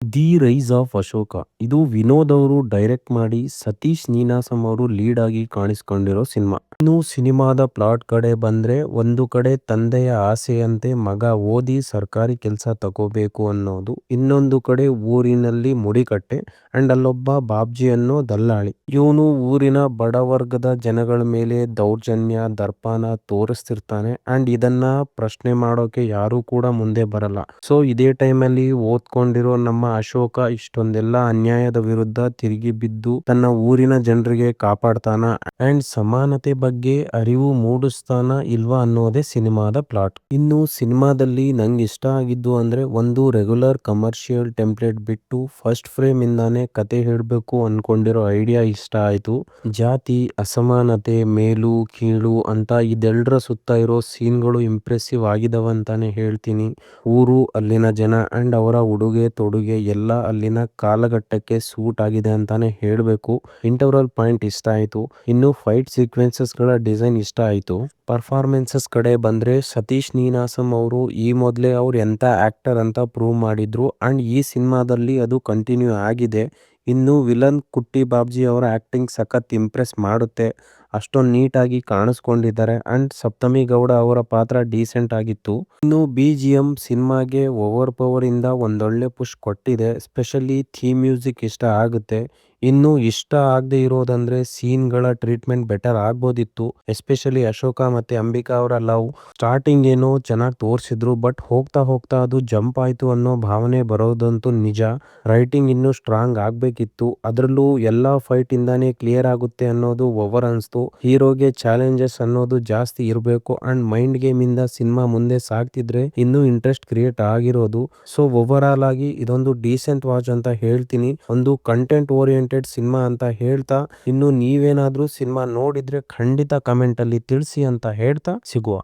The rise of Ashoka. ಇದು ವಿನೋದ್ ಅವರು direct ಮಾಡಿ ಸತೀಶ್ ನೀನಾಸಂ ಅವರು ಲೀಡ್ ಆಗಿ ಕಾಣಿಸ್ಕೊಂಡಿರೋ ಸಿನಿಮಾ. ಇನ್ನು ಸಿನಿಮಾದ ಪ್ಲಾಟ್ ಕಡೆ ಬಂದ್ರೆ, ಒಂದು ಕಡೆ ತಂದೆಯ ಆಸೆಯಂತೆ ಮಗ ಓದಿ ಸರ್ಕಾರಿ ಕೆಲಸ ತಗೋಬೇಕು ಅನ್ನೋದು, ಇನ್ನೊಂದು ಕಡೆ ಊರಿನಲ್ಲಿ ಮುಡಿಕಟ್ಟೆ ಅಂಡ್ ಅಲ್ಲೊಬ್ಬ ಬಾಬ್ಜಿ ಅನ್ನೋ ದಲ್ಲಾಳಿ. ಇವನು ಊರಿನ ಬಡವರ್ಗದ ಜನಗಳ ಮೇಲೆ ದೌರ್ಜನ್ಯ ದರ್ಪನ ತೋರಿಸ್ತಿರ್ತಾನೆ ಅಂಡ್ ಇದನ್ನ ಪ್ರಶ್ನೆ ಮಾಡೋಕೆ ಯಾರು ಕೂಡ ಮುಂದೆ ಬರಲ್ಲ. ಸೊ ಇದೇ ಟೈಮಲ್ಲಿ ಓದ್ಕೊಂಡಿರೋ ನಮ್ಮ ಅಶೋಕ ಇಷ್ಟೊಂದೆಲ್ಲ ಅನ್ಯಾಯದ ವಿರುದ್ಧ ತಿರುಗಿ ಬಿದ್ದು ತನ್ನ ಊರಿನ ಜನರಿಗೆ ಕಾಪಾಡ್ತಾನ ಅಂಡ್ ಸಮಾನತೆ ಬಗ್ಗೆ ಅರಿವು ಮೂಡಿಸ್ತಾನ ಇಲ್ವಾ ಅನ್ನೋದೇ ಸಿನಿಮಾದ ಪ್ಲಾಟ್. ಇನ್ನು ಸಿನಿಮಾದಲ್ಲಿ ನಂಗೆ ಇಷ್ಟ ಆಗಿದ್ದು ಅಂದ್ರೆ, ಒಂದು ರೆಗ್ಯುಲರ್ ಕಮರ್ಷಿಯಲ್ ಟೆಂಪ್ಲೇಟ್ ಬಿಟ್ಟು ಫಸ್ಟ್ ಫ್ರೇಮ್ ಇಂದಾನೆ ಕತೆ ಹೇಳ್ಬೇಕು ಅನ್ಕೊಂಡಿರೋ ಐಡಿಯಾ ಇಷ್ಟ ಆಯ್ತು. ಜಾತಿ ಅಸಮಾನತೆ ಮೇಲು ಕೀಳು ಅಂತ ಇದೆಲ್ಲರ ಸುತ್ತ ಇರೋ ಸೀನ್ಗಳು ಇಂಪ್ರೆಸಿವ್ ಆಗಿದವಂತಾನೆ ಹೇಳ್ತೀನಿ. ಊರು, ಅಲ್ಲಿನ ಜನ ಅಂಡ್ ಅವರ ಉಡುಗೆ ತೊಡುಗೆ ಎಲ್ಲ ಅಲ್ಲಿನ ಕಾಲಘಟ್ಟಕ್ಕೆ ಸೂಟ್ ಆಗಿದೆ ಅಂತಾನೆ ಹೇಳ್ಬೇಕು. ಇಂಟರ್ವಲ್ ಪಾಯಿಂಟ್ ಇಷ್ಟ ಆಯ್ತು. ಇನ್ನು ಫೈಟ್ ಸೀಕ್ವೆನ್ಸಸ್ ಗಳ ಡಿಸೈನ್ ಇಷ್ಟ ಆಯ್ತು. ಪರ್ಫಾರ್ಮೆನ್ಸಸ್ ಕಡೆ ಬಂದ್ರೆ, ಸತೀಶ್ ನೀನಾಸಂ ಅವರು ಈ ಮೊದಲೇ ಅವ್ರು ಎಂತ ಆಕ್ಟರ್ ಅಂತ ಪ್ರೂವ್ ಮಾಡಿದ್ರು ಅಂಡ್ ಈ ಸಿನಿಮಾದಲ್ಲಿ ಅದು ಕಂಟಿನ್ಯೂ ಆಗಿದೆ. ಇನ್ನು ವಿಲನ್ ಕುಟ್ಟಿ ಬಾಬ್ಜಿ ಅವರ ಆಕ್ಟಿಂಗ್ ಸಖತ್ ಇಂಪ್ರೆಸ್ ಮಾಡುತ್ತೆ. ಅಷ್ಟೊಂದು ನೀಟಾಗಿ ಕಾಣಿಸ್ಕೊಂಡಿದ್ದಾರೆ ಅಂಡ್ ಸಪ್ತಮಿ ಗೌಡ ಅವರ ಪಾತ್ರ ಡೀಸೆಂಟ್ ಆಗಿತ್ತು. ಇನ್ನು BGM ಸಿನಿಮಾಗೆ ಓವರ್ ಪವರ್ ಇಂದ ಒಂದೊಳ್ಳೆ ಪುಷ್ ಕೊಟ್ಟಿದೆ. ಎಸ್ಪೆಷಲಿ ಥೀಮ್ ಮ್ಯೂಸಿಕ್ ಇಷ್ಟ ಆಗುತ್ತೆ. ಇನ್ನು ಇಷ್ಟ ಆಗದೆ ಇರೋದಂದ್ರೆ, ಸೀನ್ಗಳ ಟ್ರೀಟ್ಮೆಂಟ್ ಬೆಟರ್ ಆಗ್ಬೋದಿತ್ತು. ಎಸ್ಪೆಷಲಿ ಅಶೋಕ ಮತ್ತೆ ಅಂಬಿಕಾ ಅವರ ಲವ್ ಸ್ಟಾರ್ಟಿಂಗ್ ಏನೋ ಚೆನ್ನಾಗಿ ತೋರಿಸಿದ್ರು, ಬಟ್ ಹೋಗ್ತಾ ಹೋಗ್ತಾ ಅದು ಜಂಪ್ ಆಯ್ತು ಅನ್ನೋ ಭಾವನೆ ಬರೋದಂತೂ ನಿಜ. ರೈಟಿಂಗ್ ಇನ್ನೂ ಸ್ಟ್ರಾಂಗ್ ಆಗ್ಬೇಕಿತ್ತು. ಅದರಲ್ಲೂ ಎಲ್ಲಾ ಫೈಟ್ ಇಂದಾನೇ ಕ್ಲಿಯರ್ ಆಗುತ್ತೆ ಅನ್ನೋದು ಓವರ್ ಅನ್ಸ್ತು. ಹೀರೋಗೆ ಚಾಲೆಂಜಸ್ ಅನ್ನೋದು ಜಾಸ್ತಿ ಇರಬೇಕು ಅಂಡ್ ಮೈಂಡ್ ಗೇಮ್ ಇಂದ ಸಿನಿಮಾ ಮುಂದೆ ಸಾಗ್ತಿದ್ರೆ ಇನ್ನೂ ಇಂಟ್ರೆಸ್ಟ್ ಕ್ರಿಯೇಟ್ ಆಗಿರೋದು. ಸೊ ಓವರ್ ಆಲ್ ಆಗಿ ಇದೊಂದು ಡೀಸೆಂಟ್ ವಾಚ್ ಅಂತ ಹೇಳ್ತೀನಿ. ಒಂದು ಕಂಟೆಂಟ್ ಓರಿಯೆಂಟೆಡ್ ಸಿನಿಮಾ ಅಂತ ಹೇಳ್ತಾ, ಇನ್ನು ನೀವೇನಾದ್ರೂ ಸಿನಿಮಾ ನೋಡಿದ್ರೆ ಖಂಡಿತ ಕಮೆಂಟ್ ಅಲ್ಲಿ ತಿಳಿಸಿ ಅಂತ ಹೇಳ್ತಾ ಸಿಗುವ.